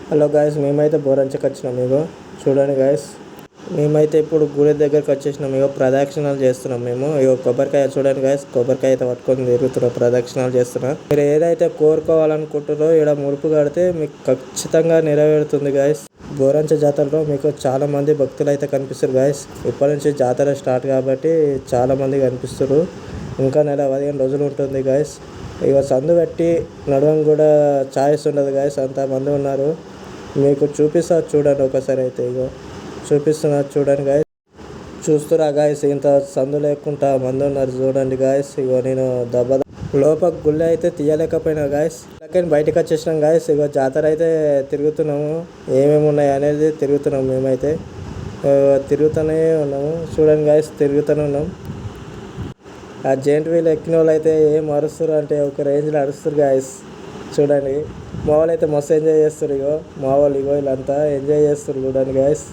Hello guys, మేమైతే బోరంచకు వచ్చినాం. ఇగో చూడండి గాయస్, మేమైతే ఇప్పుడు గుడి దగ్గరకు వచ్చేసినాం. ఇగో ప్రదక్షిణాలు చేస్తున్నాం మేము. ఇగో కొబ్బరికాయ చూడండి గాయస్, కొబ్బరికాయ అయితే పట్టుకొని తిరుగుతున్నాం, ప్రదక్షిణాలు చేస్తున్నాం. మీరు ఏదైతే కోరుకోవాలనుకుంటారో ఇక్కడ ముడుపు కడితే మీకు ఖచ్చితంగా నెరవేరుతుంది గాయస్. బోరంచ జాతరలో మీకు చాలా మంది భక్తులు అయితే కనిపిస్తారు గాయస్. ఇప్పటి నుంచి జాతర స్టార్ట్ కాబట్టి చాలా మంది కనిపిస్తారు. ఇంకా నెల 15 రోజులు ఉంటుంది గాయస్. ఇక సందు పెట్టి నడవం కూడా ఛాయిస్ ఉండదు గాయస్, అంతమంది ఉన్నారు. మీకు చూపిస్తా చూడండి ఒకసారి. అయితే ఇగో చూపిస్తున్నా చూడండి గాయస్. చూస్తురా గాయస్, ఇంత సందు లేకుండా మంది ఉన్నారు చూడండి గాయస్. ఇగో నేను లోపల గుళ్ళ అయితే తీయలేకపోయినా గాయస్, కానీ బయటకు వచ్చేసినాం గాయస్. ఇగో జాతర అయితే తిరుగుతున్నాము, ఏమేమి ఉన్నాయి అనేది తిరుగుతున్నాము. మేమైతే తిరుగుతూనే ఉన్నాము చూడండి గాయస్, తిరుగుతూనే ఉన్నాం. ఆ జెయింట్ వీల్ ఎక్కిన వాళ్ళు అయితే ఏం అరుస్తారు అంటే ఒక రేంజ్లో అరుస్తారు గాయస్. చూడండి, మా వాళ్ళు అయితే మస్తు ఎంజాయ్ చేస్తారు. ఇగో మా వాళ్ళు ఇగో వీళ్ళంతా ఎంజాయ్ చేస్తారు చూడండి గాయస్.